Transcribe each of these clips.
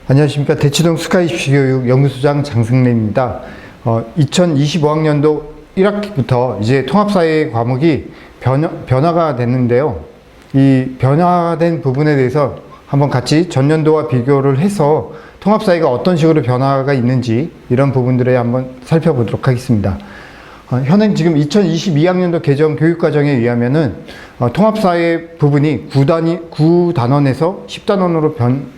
안녕하십니까. 대치동 스카이교육 연구소장 장승래입니다. 2025학년도 1학기부터 이제 통합사회 과목이 변화가 됐는데요. 이 변화된 부분에 대해서 한번 같이 전년도와 비교를 해서 통합사회가 어떤 식으로 변화가 있는지 이런 부분들에 한번 살펴보도록 하겠습니다. 현행 지금 2022학년도 개정 교육과정에 의하면은 통합사회 부분이 9단원에서 10단원으로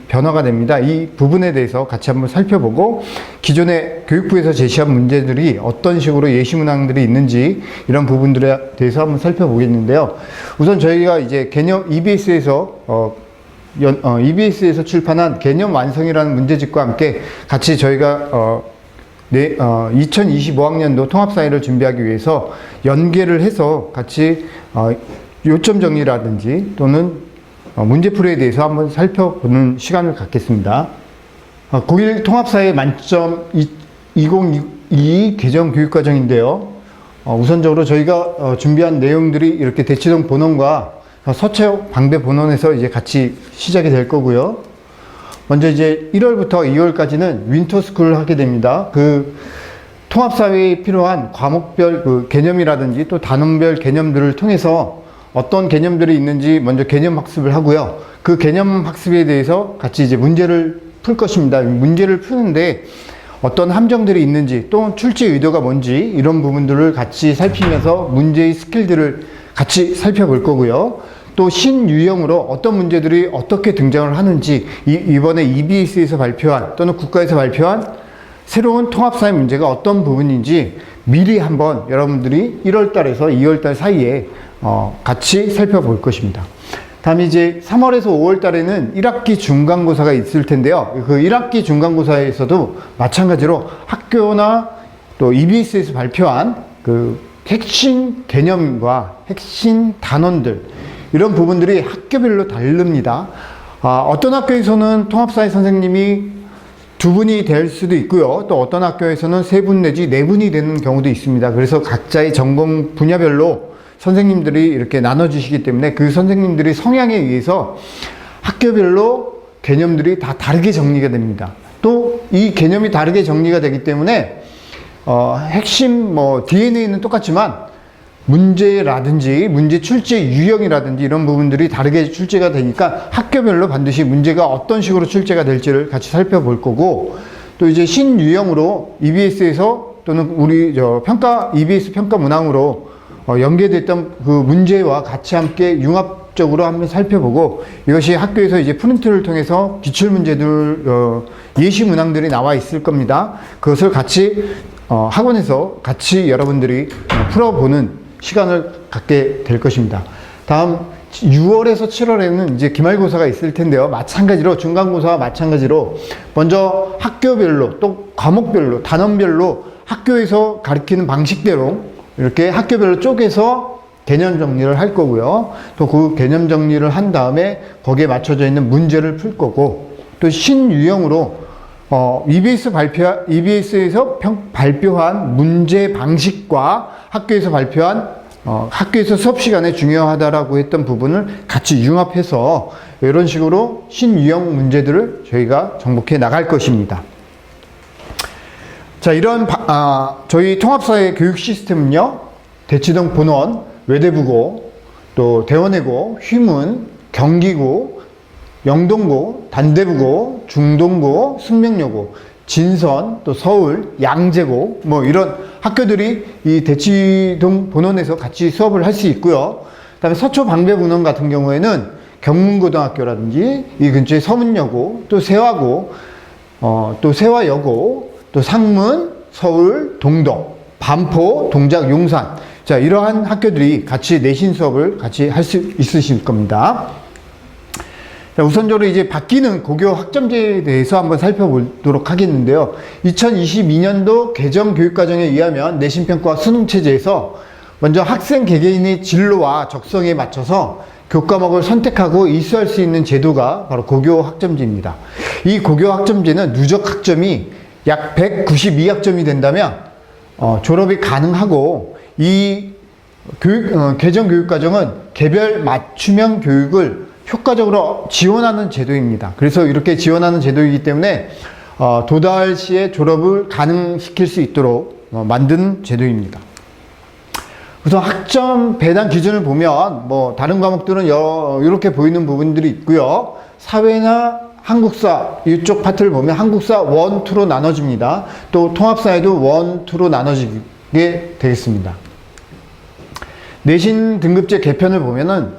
변화가 됩니다. 이 부분에 대해서 같이 한번 살펴보고 기존에 교육부에서 제시한 문제들이 어떤 식으로 예시문항들이 있는지 이런 부분들에 대해서 한번 살펴보겠는데요. 우선 저희가 이제 개념 EBS에서 출판한 개념 완성이라는 문제집과 함께 같이 저희가 2025학년도 통합사회를 준비하기 위해서 연계를 해서 같이 요점 정리라든지 또는 문제풀이에 대해서 한번 살펴보는 시간을 갖겠습니다. 고1 통합사회 만점 2022 개정 교육과정인데요. 우선적으로 저희가 준비한 내용들이 이렇게 대치동 본원과 서초 방배 본원에서 이제 같이 시작이 될 거고요. 먼저 이제 1월부터 2월까지는 윈터스쿨을 하게 됩니다. 통합사회에 필요한 과목별 개념이라든지 또 단원별 개념들을 통해서 어떤 개념들이 있는지 먼저 개념 학습을 하고요. 그 개념 학습에 대해서 같이 이제 문제를 풀 것입니다. 문제를 푸는데 어떤 함정들이 있는지 또 출제 의도가 뭔지 이런 부분들을 같이 살피면서 문제의 스킬들을 같이 살펴볼 거고요. 또 신유형으로 어떤 문제들이 어떻게 등장을 하는지 이번에 EBS에서 발표한 또는 국가에서 발표한 새로운 통합사회 문제가 어떤 부분인지 미리 한번 여러분들이 1월달에서 2월달 사이에 같이 살펴볼 것입니다. 다음에 이제 3월에서 5월달에는 1학기 중간고사가 있을 텐데요. 그 1학기 중간고사에서도 마찬가지로 학교나 또 EBS에서 발표한 그 핵심 개념과 핵심 단원들 이런 부분들이 학교별로 다릅니다. 어떤 학교에서는 통합사회 선생님이 2분이 될 수도 있고요. 또 어떤 학교에서는 3분 내지 4분이 되는 경우도 있습니다. 그래서 각자의 전공 분야별로 선생님들이 이렇게 나눠주시기 때문에 그 선생님들의 성향에 의해서 학교별로 개념들이 다 다르게 정리가 됩니다. 또 이 개념이 다르게 정리가 되기 때문에 핵심 DNA는 똑같지만 문제라든지 문제 출제 유형이라든지 이런 부분들이 다르게 출제가 되니까 학교별로 반드시 문제가 어떤 식으로 출제가 될지를 같이 살펴볼 거고, 또 이제 신유형으로 EBS에서 또는 우리 EBS 평가 문항으로 연계됐던 그 문제와 같이 함께 융합적으로 한번 살펴보고, 이것이 학교에서 이제 프린트를 통해서 기출 문제들 예시 문항들이 나와 있을 겁니다. 그것을 같이 학원에서 같이 여러분들이 풀어보는 시간을 갖게 될 것입니다. 다음 6월에서 7월에는 이제 기말고사가 있을 텐데요. 마찬가지로 중간고사와 마찬가지로 먼저 학교별로 또 과목별로 단원별로 학교에서 가르치는 방식대로 이렇게 학교별로 쪼개서 개념 정리를 할 거고요. 또 그 개념 정리를 한 다음에 거기에 맞춰져 있는 문제를 풀 거고, 또 신유형으로 EBS에서 발표한 문제 방식과 학교에서 수업 시간에 중요하다라고 했던 부분을 같이 융합해서 이런 식으로 신유형 문제들을 저희가 정복해 나갈 것입니다. 자, 이런 저희 통합사회 교육 시스템은요, 대치동 본원, 외대부고, 또 대원외고, 휘문, 경기고, 영동고, 단대부고, 중동고, 숙명여고, 진선, 또 서울, 양재고, 이런 학교들이 이 대치동 본원에서 같이 수업을 할 수 있고요. 그 다음에 서초 방배본원 같은 경우에는 경문고등학교라든지 이 근처에 서문여고, 또 세화고, 또 세화여고, 또 상문, 서울, 동덕, 반포, 동작, 용산. 자, 이러한 학교들이 같이 내신 수업을 같이 할 수 있으실 겁니다. 자, 우선적으로 이제 바뀌는 고교 학점제에 대해서 한번 살펴보도록 하겠는데요. 2022년도 개정 교육과정에 의하면 내신평가와 수능체제에서 먼저 학생 개개인의 진로와 적성에 맞춰서 교과목을 선택하고 이수할 수 있는 제도가 바로 고교 학점제입니다. 이 고교 학점제는 누적 학점이 약 192학점이 된다면 졸업이 가능하고, 이 개정 교육과정은 개별 맞춤형 교육을 효과적으로 지원하는 제도입니다. 그래서 이렇게 지원하는 제도이기 때문에 도달 시에 졸업을 가능시킬 수 있도록 만든 제도입니다. 우선 학점 배당 기준을 보면 다른 과목들은 이렇게 보이는 부분들이 있고요. 사회나 한국사 이쪽 파트를 보면 한국사 1, 2로 나눠집니다. 또 통합사회도 1, 2로 나눠지게 되겠습니다. 내신 등급제 개편을 보면은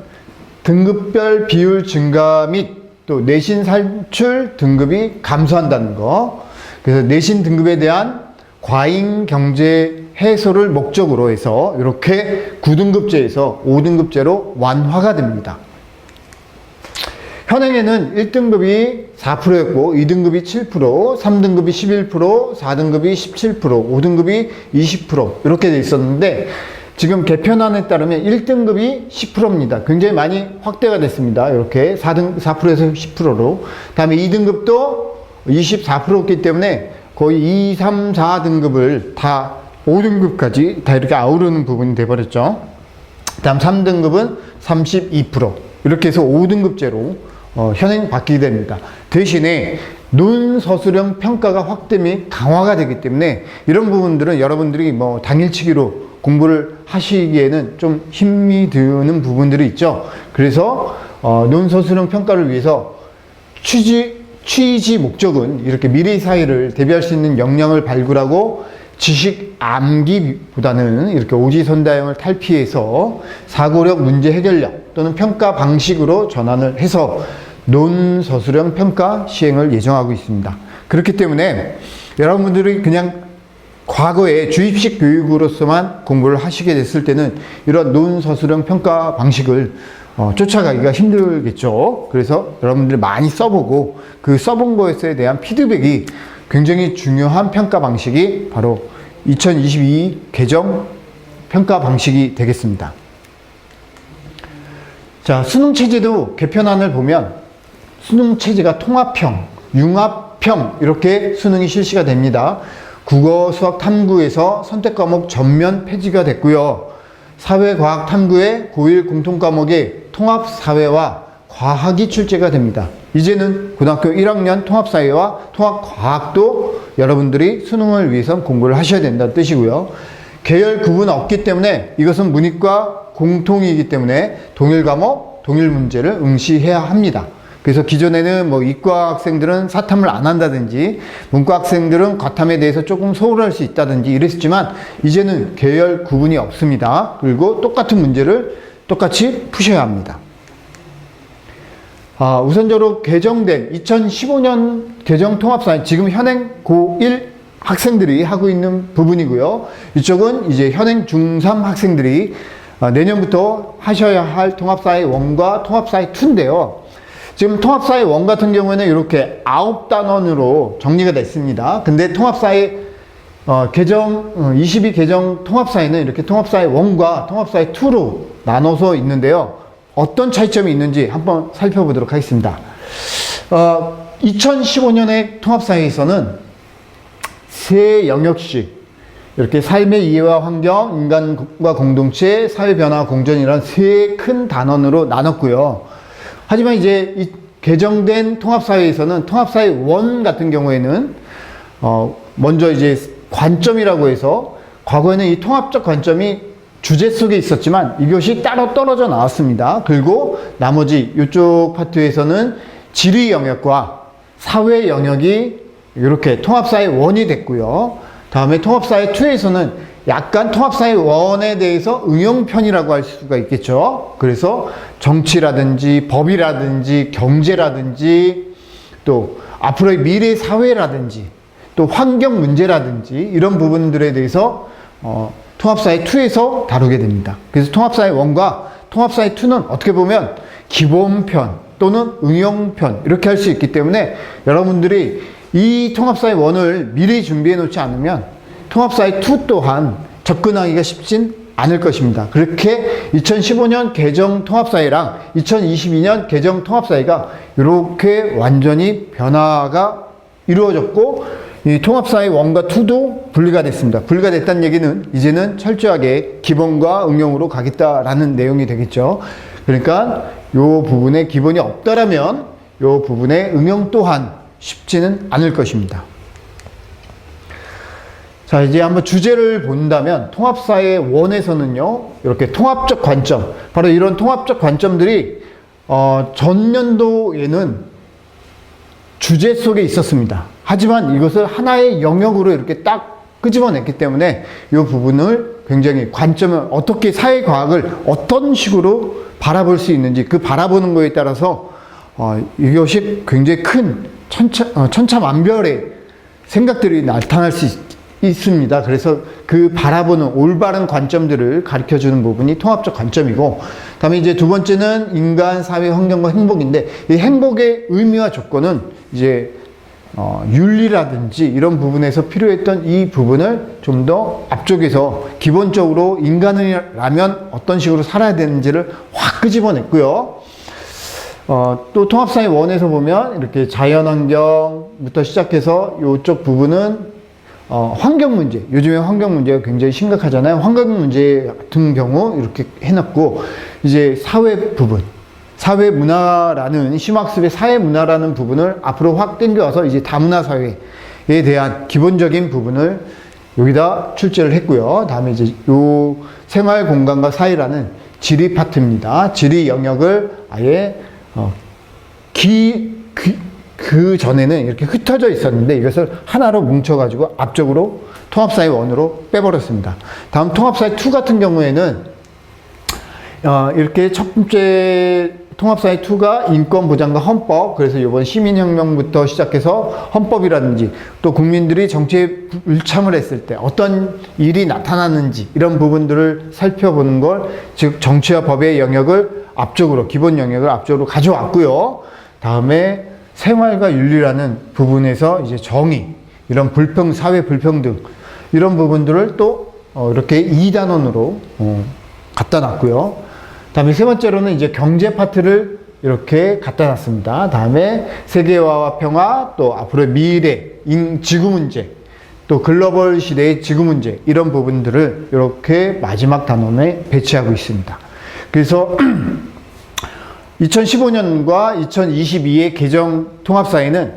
등급별 비율 증가 및 또 내신 산출 등급이 감소한다는 거. 그래서 내신 등급에 대한 과잉 경제 해소를 목적으로 해서 이렇게 9등급제에서 5등급제로 완화가 됩니다. 현행에는 1등급이 4%였고 2등급이 7%, 3등급이 11%, 4등급이 17%, 5등급이 20% 이렇게 돼 있었는데 지금 개편안에 따르면 1등급이 10%입니다. 굉장히 많이 확대가 됐습니다. 이렇게 4%에서 10%로. 다음에 2등급도 24%였기 때문에 거의 2, 3, 4등급을 다 5등급까지 다 이렇게 아우르는 부분이 돼버렸죠. 다음 3등급은 32%. 이렇게 해서 5등급제로 현행 바뀌게 됩니다. 대신에 논서술형 평가가 확대 및 강화가 되기 때문에 이런 부분들은 여러분들이 당일치기로 공부를 하시기에는 좀 힘이 드는 부분들이 있죠. 그래서 논서술형 평가를 위해서 취지 목적은 이렇게 미래 사회를 대비할 수 있는 역량을 발굴하고 지식 암기보다는 이렇게 오지선다형을 탈피해서 사고력, 문제 해결력 또는 평가 방식으로 전환을 해서 논서술형 평가 시행을 예정하고 있습니다. 그렇기 때문에 여러분들이 그냥 과거에 주입식 교육으로서만 공부를 하시게 됐을 때는 이런 논서술형 평가 방식을 쫓아가기가 힘들겠죠. 그래서 여러분들이 많이 써보고 그 써본 것에 대한 피드백이 굉장히 중요한 평가 방식이 바로 2022 개정 평가 방식이 되겠습니다. 자, 수능체제도 개편안을 보면 수능체제가 통합형, 융합형 이렇게 수능이 실시가 됩니다. 국어, 수학, 탐구에서 선택과목 전면 폐지가 됐고요. 사회과학, 탐구의 고1 공통과목에 통합사회와 과학이 출제가 됩니다. 이제는 고등학교 1학년 통합사회와 통합과학도 여러분들이 수능을 위해서 공부를 하셔야 된다는 뜻이고요. 계열 구분 없기 때문에 이것은 문이과 공통이기 때문에 동일 과목, 동일 문제를 응시해야 합니다. 그래서 기존에는 이과 학생들은 사탐을 안 한다든지 문과 학생들은 과탐에 대해서 조금 소홀할 수 있다든지 이랬지만 이제는 계열 구분이 없습니다. 그리고 똑같은 문제를 똑같이 푸셔야 합니다. 우선적으로 개정된 2015년 개정 통합사회 지금 현행 고1 학생들이 하고 있는 부분이고요. 이쪽은 이제 현행 중3 학생들이 내년부터 하셔야 할 통합사회 1과 통합사회 2인데요. 지금 통합사회 1 같은 경우에는 이렇게 9단원으로 정리가 됐습니다. 근데 통합사회 개정 22 개정 통합사회는 이렇게 통합사회 1과 통합사회 2로 나눠서 있는데요. 어떤 차이점이 있는지 한번 살펴보도록 하겠습니다. 2015년의 통합사회에서는 세 영역씩 이렇게 삶의 이해와 환경, 인간과 공동체, 사회변화, 공존이라는 세 큰 단원으로 나눴고요. 하지만 이제 이 개정된 통합사회에서는 통합사회 1 같은 경우에는 먼저 이제 관점이라고 해서 과거에는 이 통합적 관점이 주제 속에 있었지만 이것이 따로 떨어져 나왔습니다. 그리고 나머지 이쪽 파트에서는 지리 영역과 사회 영역이 이렇게 통합사회 1이 됐고요. 다음에 통합사회 2에서는 약간 통합사회 1에 대해서 응용편이라고 할 수가 있겠죠. 그래서 정치라든지 법이라든지 경제라든지 또 앞으로의 미래 사회라든지 또 환경 문제라든지 이런 부분들에 대해서 통합사회 2에서 다루게 됩니다. 그래서 통합사회 1과 통합사회 2는 어떻게 보면 기본편 또는 응용편 이렇게 할 수 있기 때문에 여러분들이 이 통합사회 1을 미리 준비해 놓지 않으면 통합사회 2 또한 접근하기가 쉽진 않을 것입니다. 그렇게 2015년 개정 통합사회랑 2022년 개정 통합사회가 이렇게 완전히 변화가 이루어졌고 이 통합사회 1과 2도 분리가 됐습니다. 분리가 됐다는 얘기는 이제는 철저하게 기본과 응용으로 가겠다라는 내용이 되겠죠. 그러니까 요 부분에 기본이 없다라면 요 부분의 응용 또한 쉽지는 않을 것입니다. 자, 이제 한번 주제를 본다면 통합사회 원에서는요, 이렇게 통합적 관점, 바로 이런 통합적 관점들이 전년도에는 주제 속에 있었습니다. 하지만 이것을 하나의 영역으로 이렇게 딱 끄집어냈기 때문에 이 부분을 굉장히 관점을 어떻게 사회과학을 어떤 식으로 바라볼 수 있는지 그 바라보는 거에 따라서 이것이 굉장히 큰 천차만별의 생각들이 나타날 수 있습니다. 그래서 그 바라보는 올바른 관점들을 가르쳐주는 부분이 통합적 관점이고, 다음에 이제 두 번째는 인간, 사회, 환경과 행복인데, 이 행복의 의미와 조건은 이제 윤리라든지 이런 부분에서 필요했던 이 부분을 좀 더 앞쪽에서 기본적으로 인간이라면 어떤 식으로 살아야 되는지를 확 끄집어냈고요. 또 통합사회 원에서 보면 이렇게 자연환경부터 시작해서 이쪽 부분은 환경 문제, 요즘에 환경 문제가 굉장히 심각하잖아요. 환경 문제 같은 경우 이렇게 해놨고, 이제 사회 부분, 사회 문화라는 심학습의 사회 문화라는 부분을 앞으로 확 당겨와서 이제 다문화 사회에 대한 기본적인 부분을 여기다 출제를 했고요. 다음에 이제 요 생활 공간과 사회라는 지리 파트입니다. 지리 영역을 아예 그 전에는 이렇게 흩어져 있었는데 이것을 하나로 뭉쳐가지고 앞쪽으로 통합사회 1으로 빼버렸습니다. 다음 통합사회 2 같은 경우에는 이렇게 첫 번째 통합사회 2가 인권보장과 헌법, 그래서 이번 시민혁명부터 시작해서 헌법이라든지 또 국민들이 정치에 불참을 했을 때 어떤 일이 나타나는지 이런 부분들을 살펴보는 걸, 즉 정치와 법의 영역을 앞쪽으로, 기본 영역을 앞쪽으로 가져왔고요. 다음에 생활과 윤리라는 부분에서 이제 정의, 이런 사회 불평등, 이런 부분들을 또 이렇게 2단원으로 갖다 놨고요. 다음에 세 번째로는 이제 경제 파트를 이렇게 갖다 놨습니다. 다음에 세계화와 평화, 또 앞으로의 미래, 지구 문제, 또 글로벌 시대의 지구 문제, 이런 부분들을 이렇게 마지막 단원에 배치하고 있습니다. 그래서 2015년과 2022의 개정 통합사회는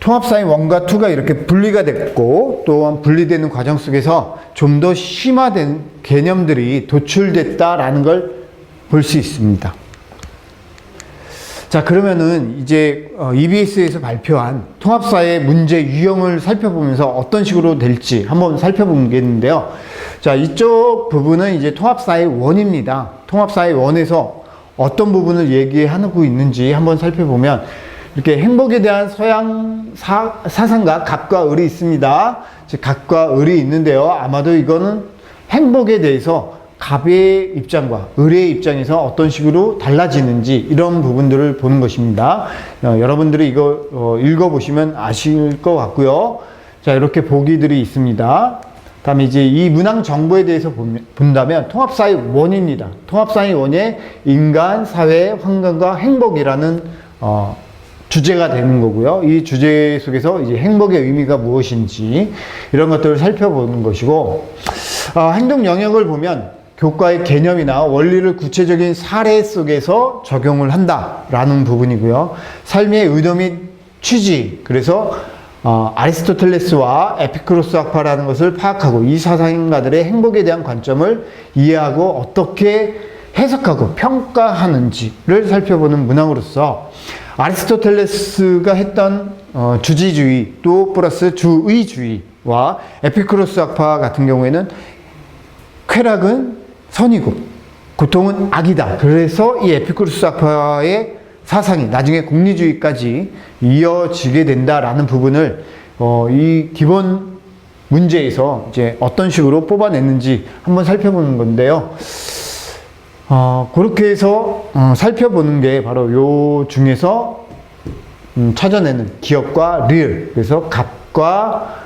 통합사회 1과 2가 이렇게 분리가 됐고, 또한 분리되는 과정 속에서 좀 더 심화된 개념들이 도출됐다라는 걸 볼 수 있습니다. 자, 그러면은 이제 EBS에서 발표한 통합사회 문제 유형을 살펴보면서 어떤 식으로 될지 한번 살펴보겠는데요. 자, 이쪽 부분은 이제 통합사회 1입니다. 통합사회 1에서 어떤 부분을 얘기하고 있는지 한번 살펴보면, 이렇게 행복에 대한 서양 사상과 갑과 을이 있습니다. 즉 갑과 을이 있는데요. 아마도 이거는 행복에 대해서 갑의 입장과 을의 입장에서 어떤 식으로 달라지는지 이런 부분들을 보는 것입니다. 여러분들이 이거 읽어보시면 아실 것 같고요. 자, 이렇게 보기들이 있습니다. 다음에 이제 이 문항 정보에 대해서 본다면 통합사회 1입니다. 통합사회 1에 인간, 사회, 환경과 행복이라는 주제가 되는 거고요. 이 주제 속에서 이제 행복의 의미가 무엇인지 이런 것들을 살펴보는 것이고, 행동 영역을 보면 교과의 개념이나 원리를 구체적인 사례 속에서 적용을 한다라는 부분이고요. 삶의 의도 및 취지, 그래서 아리스토텔레스와 에피쿠로스 학파라는 것을 파악하고 이 사상가들의 행복에 대한 관점을 이해하고 어떻게 해석하고 평가하는지를 살펴보는 문항으로서, 아리스토텔레스가 했던 주지주의 또 플러스 주의주의와 에피쿠로스 학파 같은 경우에는 쾌락은 선이고 고통은 악이다. 그래서 이 에피쿠로스 학파의 사상이 나중에 공리주의까지 이어지게 된다라는 부분을 이 기본 문제에서 이제 어떤 식으로 뽑아냈는지 한번 살펴보는 건데요. 그렇게 해서 살펴보는 게 바로 요 중에서 찾아내는 기업과 리을, 그래서 갑과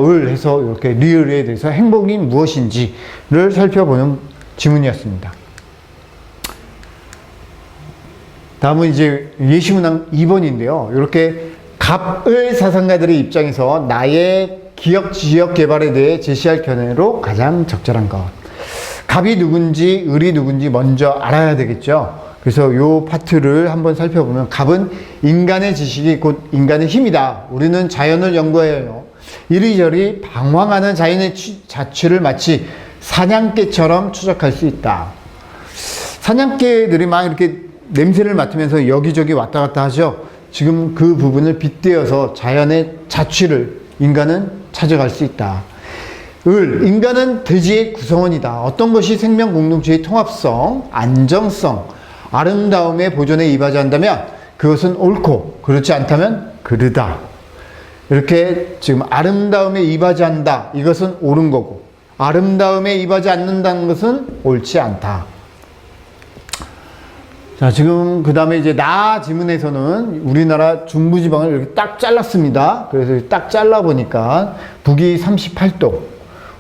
을 해서 이렇게 리을에 대해서 행복이 무엇인지를 살펴보는 지문이었습니다. 다음은 이제 예시문항 2번인데요. 이렇게 갑을 사상가들의 입장에서 나의 기업 지역 개발에 대해 제시할 견해로 가장 적절한 것. 갑이 누군지 을이 누군지 먼저 알아야 되겠죠. 그래서 요 파트를 한번 살펴보면 갑은 인간의 지식이 곧 인간의 힘이다. 우리는 자연을 연구해요. 이리저리 방황하는 자연의 자취를 마치 사냥개처럼 추적할 수 있다. 사냥개들이 막 이렇게 냄새를 맡으면서 여기저기 왔다 갔다 하죠. 지금 그 부분을 빗대어서 자연의 자취를 인간은 찾아갈 수 있다. 인간은 대지의 구성원이다. 어떤 것이 생명 공동체의 통합성, 안정성, 아름다움의 보존에 이바지한다면 그것은 옳고 그렇지 않다면 그르다. 이렇게 지금 아름다움에 이바지한다. 이것은 옳은 거고 아름다움에 이바지 않는다는 것은 옳지 않다. 자, 지금 그 다음에 이제 나 지문에서는 우리나라 중부지방을 이렇게 딱 잘랐습니다. 그래서 딱 잘라보니까 북위 38도,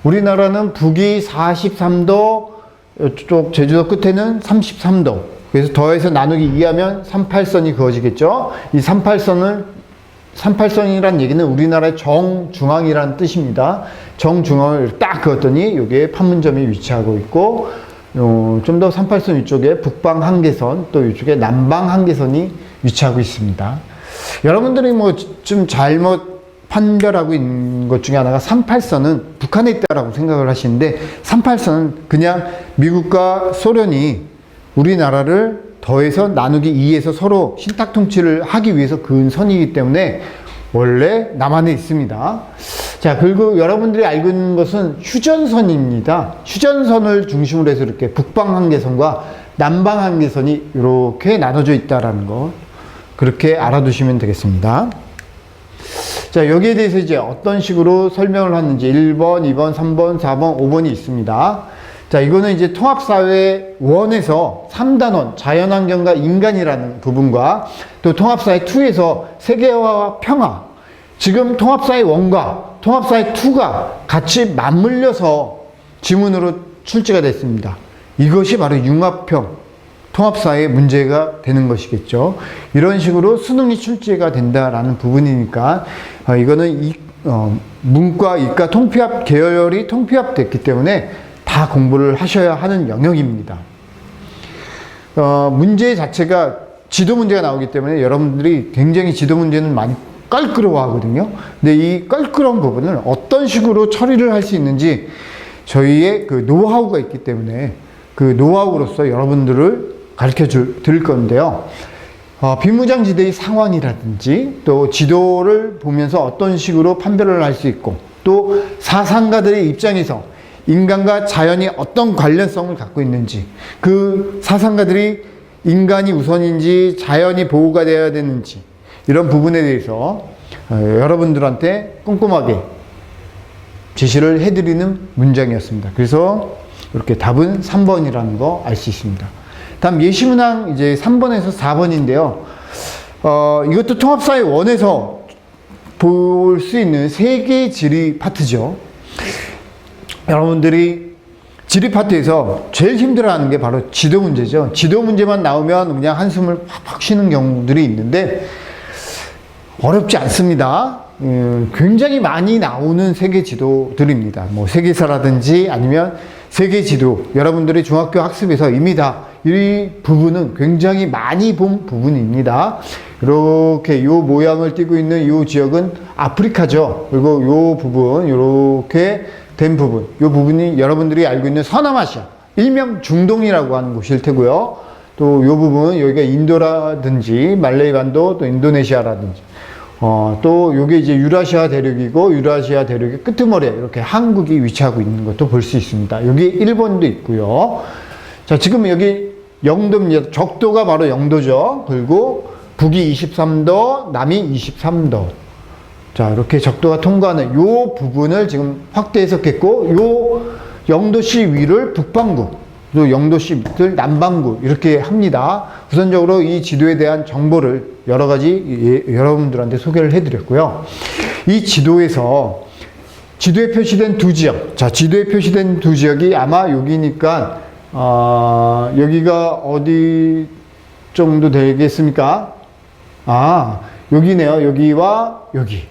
우리나라는 북위 43도, 이쪽 제주도 끝에는 33도. 그래서 더해서 나누기 2하면 38선이 그어지겠죠. 이 38선이란 얘기는 우리나라의 정중앙이라는 뜻입니다. 정중앙을 딱 그었더니 여기에 판문점이 위치하고 있고, 좀 더 38선 위쪽에 북방 한계선, 또 이쪽에 남방 한계선이 위치하고 있습니다. 여러분들이 뭐 좀 잘못 판별하고 있는 것 중에 하나가 38선은 북한에 있다라고 생각을 하시는데, 38선은 그냥 미국과 소련이 우리나라를 더해서 나누기 2에서 서로 신탁 통치를 하기 위해서 그은 선이기 때문에 원래 남한에 있습니다. 자, 그리고 여러분들이 알고 있는 것은 휴전선입니다. 휴전선을 중심으로 해서 이렇게 북방 한계선과 남방 한계선이 이렇게 나눠져 있다라는 거, 그렇게 알아두시면 되겠습니다. 자, 여기에 대해서 이제 어떤 식으로 설명을 하는지 1번, 2번, 3번, 4번, 5번이 있습니다. 자, 이거는 이제 통합사회 1에서 3단원 자연환경과 인간이라는 부분과 또 통합사회 2에서 세계화와 평화, 지금 통합사회 1과 통합사회 2가 같이 맞물려서 지문으로 출제가 됐습니다. 이것이 바로 융합형 통합사회의 문제가 되는 것이겠죠. 이런 식으로 수능이 출제가 된다라는 부분이니까 이거는 문과, 이과 통폐합 계열이 통폐합됐기 때문에 다 공부를 하셔야 하는 영역입니다. 문제 자체가 지도 문제가 나오기 때문에 여러분들이 굉장히 지도 문제는 많이 껄끄러워하거든요. 근데 이 껄끄러운 부분을 어떤 식으로 처리를 할 수 있는지 저희의 그 노하우가 있기 때문에 그 노하우로서 여러분들을 가르쳐 드릴 건데요. 비무장지대의 상황이라든지 또 지도를 보면서 어떤 식으로 판별을 할 수 있고 또 사상가들의 입장에서 인간과 자연이 어떤 관련성을 갖고 있는지, 그 사상가들이 인간이 우선인지 자연이 보호가 되어야 되는지 이런 부분에 대해서 여러분들한테 꼼꼼하게 제시를 해드리는 문장이었습니다. 그래서 이렇게 답은 3번이라는 거 알 수 있습니다. 다음 예시문항 이제 3번에서 4번인데요. 이것도 통합사회 1에서 볼 수 있는 세계 지리 파트죠. 여러분들이 지리 파트에서 제일 힘들어하는 게 바로 지도 문제죠. 지도 문제만 나오면 그냥 한숨을 팍팍 쉬는 경우들이 있는데 어렵지 않습니다. 굉장히 많이 나오는 세계 지도들입니다. 뭐 세계사라든지 아니면 세계 지도, 여러분들이 중학교 학습에서 이미 다 이 부분은 굉장히 많이 본 부분입니다. 이렇게 요 모양을 띠고 있는 요 지역은 아프리카죠. 그리고 요 부분, 이렇게 된 부분, 요 부분이 여러분들이 알고 있는 서남아시아, 일명 중동이라고 하는 곳일 테고요. 또 요 부분, 여기가 인도라든지 말레이 반도, 또 인도네시아라든지, 또 요게 이제 유라시아 대륙이고, 유라시아 대륙의 끄트머리에 이렇게 한국이 위치하고 있는 것도 볼 수 있습니다. 여기 일본도 있고요. 자, 지금 여기 영도입니다. 적도가 바로 영도죠. 그리고 북이 23도, 남이 23도. 자, 이렇게 적도가 통과하는 요 부분을 지금 확대 해석했고, 요 영도시 위를 북반구, 또 영도시 밑을 남반구 이렇게 합니다. 우선적으로 이 지도에 대한 정보를 여러 가지 여러분들한테 소개를 해드렸고요. 이 지도에서 지도에 표시된 두 지역, 자, 지도에 표시된 두 지역이 아마 여기니까 여기가 어디 정도 되겠습니까? 여기네요. 여기와 여기.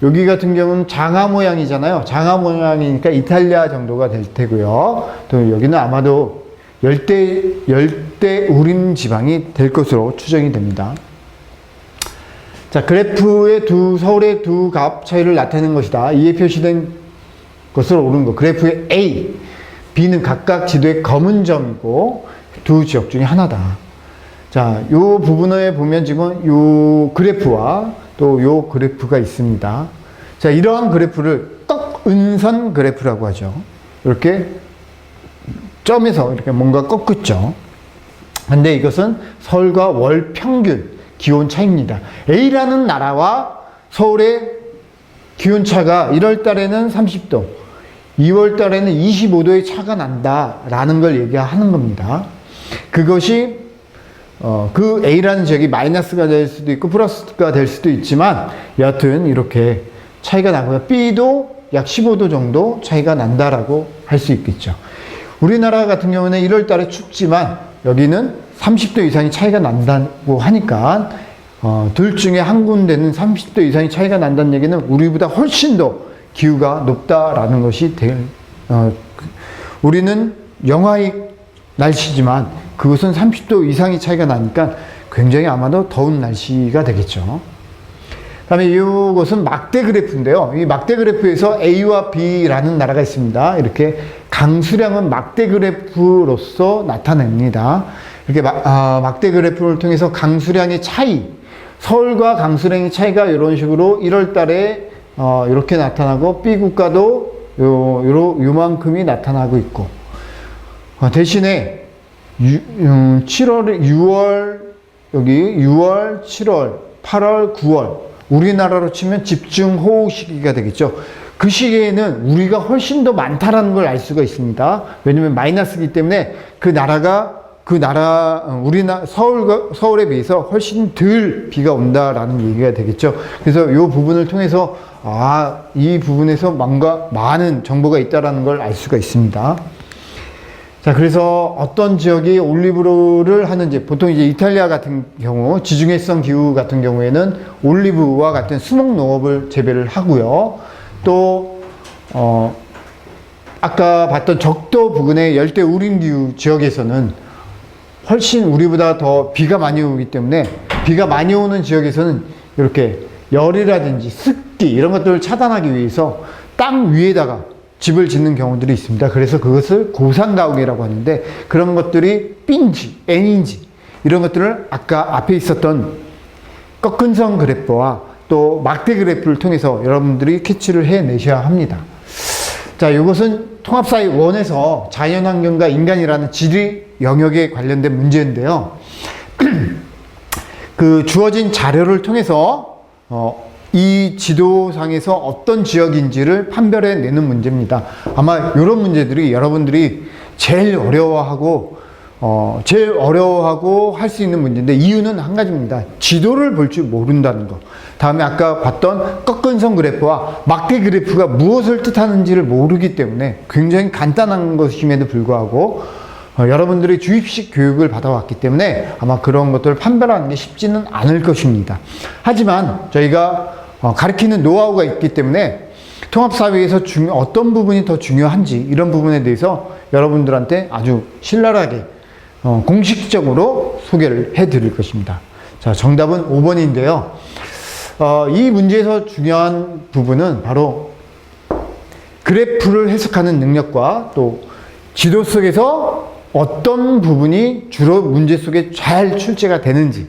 여기 같은 경우는 장화 모양이잖아요. 장화 모양이니까 이탈리아 정도가 될 테고요. 또 여기는 아마도 열대 극대 우림 지방이 될 것으로 추정이 됩니다. 자, 그래프의 서울의 두 값 차이를 나타내는 것이다. 이에 표시된 것으로 옳은 것. 그래프의 A, B는 각각 지도의 검은 점이고 두 지역 중에 하나다. 자, 요 부분에 보면 지금 요 그래프와 또 요 그래프가 있습니다. 자, 이러한 그래프를 꺾은선 그래프라고 하죠. 이렇게 점에서 이렇게 뭔가 꺾었죠. 근데 이것은 서울과 월 평균 기온 차이입니다. A라는 나라와 서울의 기온 차가 1월 달에는 30도, 2월 달에는 25도의 차가 난다라는 걸 얘기하는 겁니다. 그것이 그 A라는 지역이 마이너스가 될 수도 있고 플러스가 될 수도 있지만 여하튼 이렇게 차이가 나고요. B도 약 15도 정도 차이가 난다라고 할 수 있겠죠. 우리나라 같은 경우는 1월 달에 춥지만 여기는 30도 이상이 차이가 난다고 하니까 둘 중에 한 군데는 30도 이상이 차이가 난다는 얘기는 우리보다 훨씬 더 기후가 높다라는 것이 우리는 영하의 날씨지만 그것은 30도 이상의 차이가 나니까 굉장히 아마도 더운 날씨가 되겠죠. 다음에 이것은 막대 그래프인데요. 이 막대 그래프에서 A와 B라는 나라가 있습니다. 이렇게 강수량은 막대 그래프로서 나타냅니다. 이렇게 막대 그래프를 통해서 강수량의 차이, 서울과 강수량의 차이가 이런 식으로 1월 달에 이렇게 나타나고 B 국가도 요만큼이 나타나고 있고 대신에 6월, 7월, 8월, 9월 우리나라로 치면 집중호우 시기가 되겠죠. 그 시기에는 우리가 훨씬 더 많다라는 걸 알 수가 있습니다. 왜냐면 마이너스이기 때문에 서울에 비해서 훨씬 덜 비가 온다라는 얘기가 되겠죠. 그래서 이 부분을 통해서 이 부분에서 뭔가 많은 정보가 있다라는 걸 알 수가 있습니다. 자, 그래서 어떤 지역이 올리브를 하는지, 보통 이제 이탈리아 같은 경우, 지중해성 기후 같은 경우에는 올리브와 같은 수목 농업을 재배를 하고요. 또, 아까 봤던 적도 부근의 열대 우림 기후 지역에서는 훨씬 우리보다 더 비가 많이 오기 때문에 비가 많이 오는 지역에서는 이렇게 열이라든지 습기 이런 것들을 차단하기 위해서 땅 위에다가 집을 짓는 경우들이 있습니다. 그래서 그것을 고산가옥이라고 하는데 그런 것들이 B인지 N인지 이런 것들을 아까 앞에 있었던 꺾은선 그래프와 또 막대 그래프를 통해서 여러분들이 캐치를 해내셔야 합니다. 자, 이것은 통합사회 1에서 자연환경과 인간이라는 지리 영역에 관련된 문제인데요. 그 주어진 자료를 통해서 이 지도상에서 어떤 지역인지를 판별해 내는 문제입니다. 아마 이런 문제들이 여러분들이 제일 어려워하고 할 수 있는 문제인데 이유는 한 가지입니다. 지도를 볼 줄 모른다는 거. 다음에 아까 봤던 꺾은선 그래프와 막대 그래프가 무엇을 뜻하는지를 모르기 때문에 굉장히 간단한 것임에도 불구하고 여러분들이 주입식 교육을 받아왔기 때문에 아마 그런 것들을 판별하는 게 쉽지는 않을 것입니다. 하지만 저희가 가르치는 노하우가 있기 때문에 통합사회에서 어떤 부분이 더 중요한지 이런 부분에 대해서 여러분들한테 아주 신랄하게 공식적으로 소개를 해 드릴 것입니다. 자, 정답은 5번인데요. 이 문제에서 중요한 부분은 바로 그래프를 해석하는 능력과 또 지도 속에서 어떤 부분이 주로 문제 속에 잘 출제가 되는지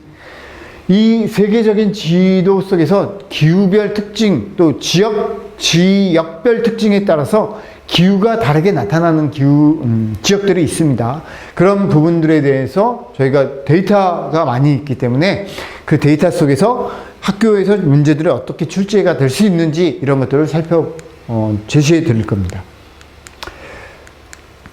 이 세계적인 지도 속에서 기후별 특징 또 지역별 특징에 따라서 기후가 다르게 나타나는 지역들이 있습니다. 그런 부분들에 대해서 저희가 데이터가 많이 있기 때문에 그 데이터 속에서 학교에서 문제들이 어떻게 출제가 될 수 있는지 이런 것들을 제시해 드릴 겁니다.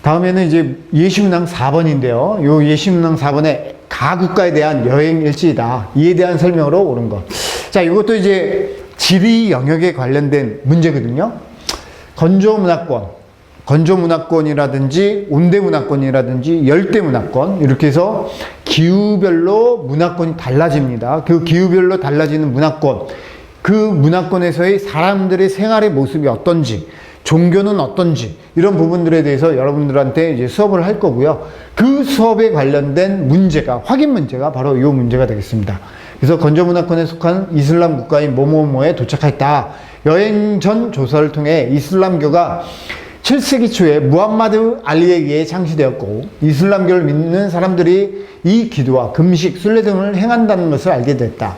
다음에는 이제 예시문항 4번인데요. 요 예시문항 4번에 가국가에 대한 여행 일지이다. 이에 대한 설명으로 옳은 것. 자, 이것도 이제 지리 영역에 관련된 문제거든요. 건조문화권이라든지 온대문화권이라든지 열대문화권 이렇게 해서 기후별로 문화권이 달라집니다. 그 기후별로 달라지는 문화권, 그 문화권에서의 사람들의 생활의 모습이 어떤지 종교는 어떤지 이런 부분들에 대해서 여러분들한테 이제 수업을 할 거고요. 그 수업에 관련된 문제가 확인 문제가 바로 이 문제가 되겠습니다. 그래서 건조문화권에 속한 이슬람 국가인 뭐뭐뭐에 도착했다. 여행 전 조사를 통해 이슬람교가 7세기 초에 무함마드 알리에 의해 창시되었고 이슬람교를 믿는 사람들이 이 기도와 금식, 순례 등을 행한다는 것을 알게 됐다.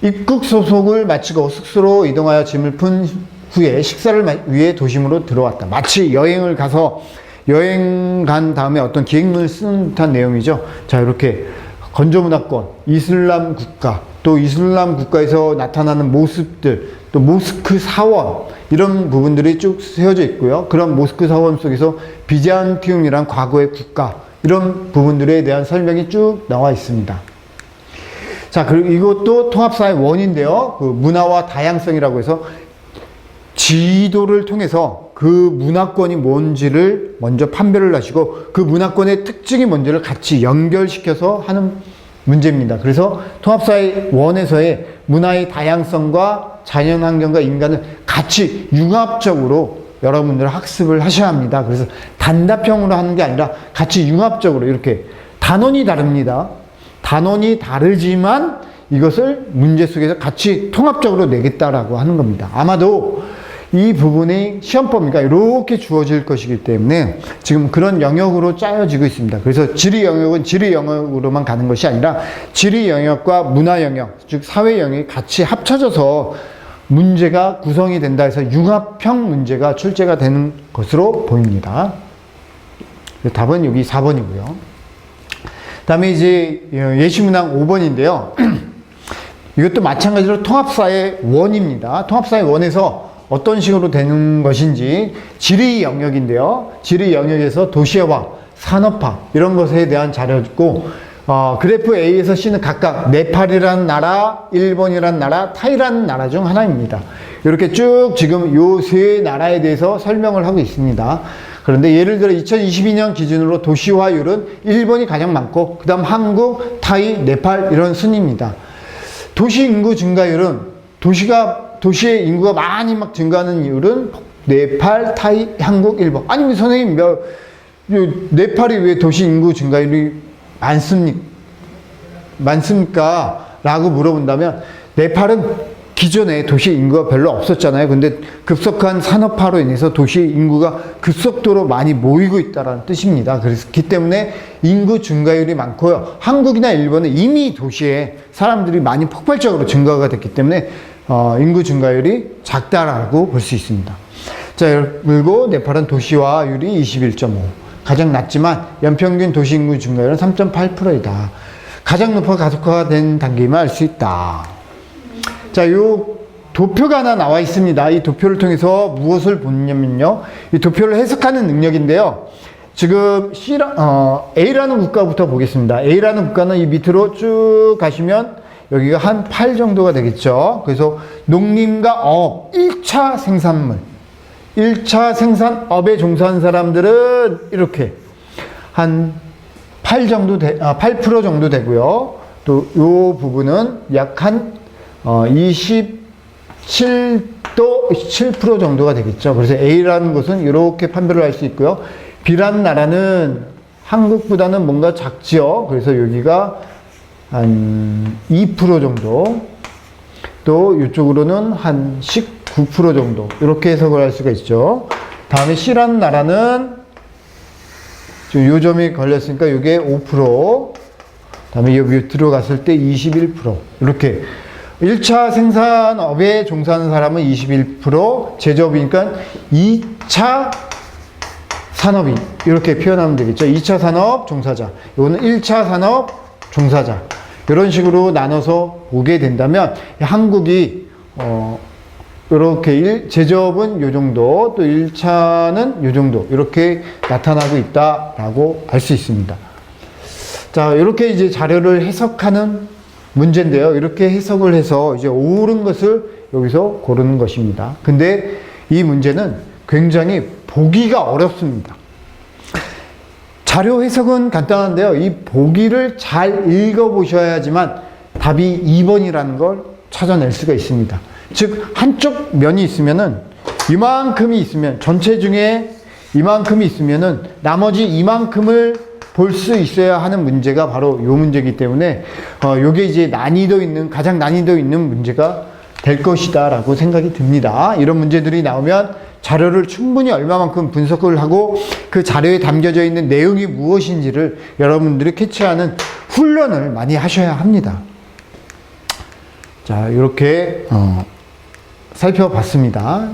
입국 소속을 마치고 숙소로 이동하여 짐을 푼 후에 식사를 위해 도심으로 들어왔다. 마치 여행을 가서 여행 간 다음에 어떤 기획문을 쓰는 듯한 내용이죠. 자, 이렇게 건조문화권, 이슬람 국가, 또 이슬람 국가에서 나타나는 모습들, 또 모스크 사원 이런 부분들이 쭉 세워져 있고요. 그런 모스크 사원 속에서 비잔티움이란 과거의 국가 이런 부분들에 대한 설명이 쭉 나와 있습니다. 자, 그리고 이것도 통합사의 원인데요. 그 문화와 다양성이라고 해서 지도를 통해서 그 문화권이 뭔지를 먼저 판별을 하시고 그 문화권의 특징이 뭔지를 같이 연결시켜서 하는 문제입니다. 그래서 통합사의 원에서의 문화의 다양성과 자연환경과 인간을 같이 융합적으로 여러분들 학습을 하셔야 합니다. 그래서 단답형으로 하는 게 아니라 같이 융합적으로 이렇게 단원이 다릅니다. 단원이 다르지만 이것을 문제 속에서 같이 통합적으로 내겠다라고 하는 겁니다. 아마도 이 부분이 시험범위가 이렇게 주어질 것이기 때문에 지금 그런 영역으로 짜여지고 있습니다. 그래서 지리 영역은 지리 영역으로만 가는 것이 아니라 지리 영역과 문화 영역, 즉 사회 영역이 같이 합쳐져서 문제가 구성이 된다 해서 융합형 문제가 출제가 되는 것으로 보입니다. 답은 여기 4번이고요. 다음에 이제 예시문항 5번인데요. 이것도 마찬가지로 통합사의 원입니다. 통합사의 원에서 어떤 식으로 되는 것인지 지리 영역인데요. 지리 영역에서 도시화, 산업화 이런 것에 대한 자료고 그래프 A에서 C는 각각 네팔이라는 나라, 일본이라는 나라, 타이라는 나라 중 하나입니다. 이렇게 쭉 지금 요 세 나라에 대해서 설명을 하고 있습니다. 그런데 예를 들어 2022년 기준으로 도시화율은 일본이 가장 많고 그 다음 한국, 타이, 네팔 이런 순입니다. 도시 인구 증가율은 도시의 인구가 많이 막 증가하는 이유는 네팔, 타이, 한국, 일본. 아니 선생님 네팔이 왜 도시 인구 증가율이 많습니까? 라고 물어본다면 네팔은 기존에 도시 인구가 별로 없었잖아요. 근데 급속한 산업화로 인해서 도시 인구가 급속도로 많이 모이고 있다는 뜻입니다. 그렇기 때문에 인구 증가율이 많고요. 한국이나 일본은 이미 도시에 사람들이 많이 폭발적으로 증가가 됐기 때문에 인구 증가율이 작다라고 볼 수 있습니다. 자, 그리고 네팔은 도시화율이 21.5. 가장 낮지만 연평균 도시 인구 증가율은 3.8%이다. 가장 높아 가속화된 단계임을 알 수 있다. 자, 요 도표가 하나 나와 있습니다. 이 도표를 통해서 무엇을 보냐면요. 이 도표를 해석하는 능력인데요. 지금 A라는 국가부터 보겠습니다. A라는 국가는 이 밑으로 쭉 가시면 여기가 한 8 정도가 되겠죠. 그래서 농림과 업, 1차 생산물, 1차 생산업에 종사하는 사람들은 이렇게 한 8% 정도 되고요. 또 요 부분은 약 한 7% 정도가 되겠죠. 그래서 A라는 것은 이렇게 판별을 할 수 있고요. B라는 나라는 한국보다는 뭔가 작지요. 그래서 여기가 한 2% 정도, 또 이쪽으로는 한 19% 정도 이렇게 해석을 할 수가 있죠. 다음에 C라는 나라는 지금 요 점이 걸렸으니까 이게 5%, 다음에 여기 들어갔을 때 21% 이렇게 1차 생산업에 종사하는 사람은 21%, 제조업이니까 2차 산업이 이렇게 표현하면 되겠죠. 2차 산업 종사자, 이거는 1차 산업 종사자 이런 식으로 나눠서 보게 된다면 한국이 이렇게 제조업은 요 정도, 또 1차는 요 정도 이렇게 나타나고 있다라고 알 수 있습니다. 자, 이렇게 이제 자료를 해석하는 문제인데요. 이렇게 해석을 해서 이제 옳은 것을 여기서 고르는 것입니다. 근데 이 문제는 굉장히 보기가 어렵습니다. 자료 해석은 간단한데요. 이 보기를 잘 읽어보셔야지만 답이 2번이라는 걸 찾아낼 수가 있습니다. 즉, 한쪽 면이 있으면은 이만큼이 있으면, 전체 중에 이만큼이 있으면은 나머지 이만큼을 볼 수 있어야 하는 문제가 바로 요 문제이기 때문에 요게 이제 가장 난이도 있는 문제가 될 것이다 라고 생각이 듭니다. 이런 문제들이 나오면 자료를 충분히 얼마만큼 분석을 하고 그 자료에 담겨져 있는 내용이 무엇인지를 여러분들이 캐치하는 훈련을 많이 하셔야 합니다. 자, 이렇게 살펴봤습니다.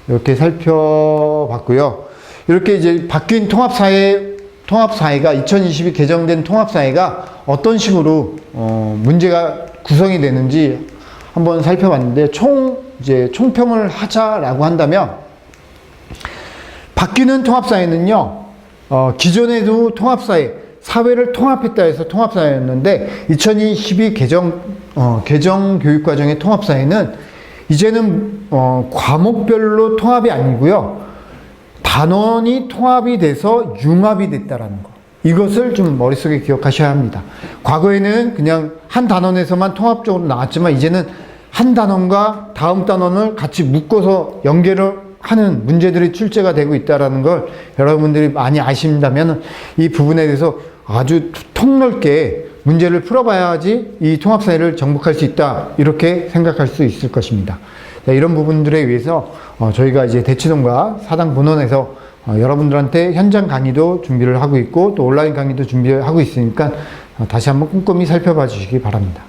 이렇게 살펴봤고요. 이렇게 이제 바뀐 통합사회가 2022 개정된 통합사회가 어떤 식으로 문제가 구성이 되는지 한번 살펴봤는데 총평을 하자라고 한다면 바뀌는 통합사회는요, 기존에도 사회를 통합했다 해서 통합사회였는데 2022 개정 교육과정의 통합사회는 이제는 과목별로 통합이 아니고요, 단원이 통합이 돼서 융합이 됐다라는 거. 이것을 좀 머릿속에 기억하셔야 합니다. 과거에는 그냥 한 단원에서만 통합적으로 나왔지만 이제는 한 단원과 다음 단원을 같이 묶어서 연계를 하는 문제들이 출제가 되고 있다는 걸 여러분들이 많이 아신다면 이 부분에 대해서 아주 통넓게 문제를 풀어봐야지 이 통합사회를 정복할 수 있다, 이렇게 생각할 수 있을 것입니다. 이런 부분들에 의해서 저희가 이제 대치동과 사당 본원에서 여러분들한테 현장 강의도 준비를 하고 있고 또 온라인 강의도 준비하고 있으니까 다시 한번 꼼꼼히 살펴봐 주시기 바랍니다.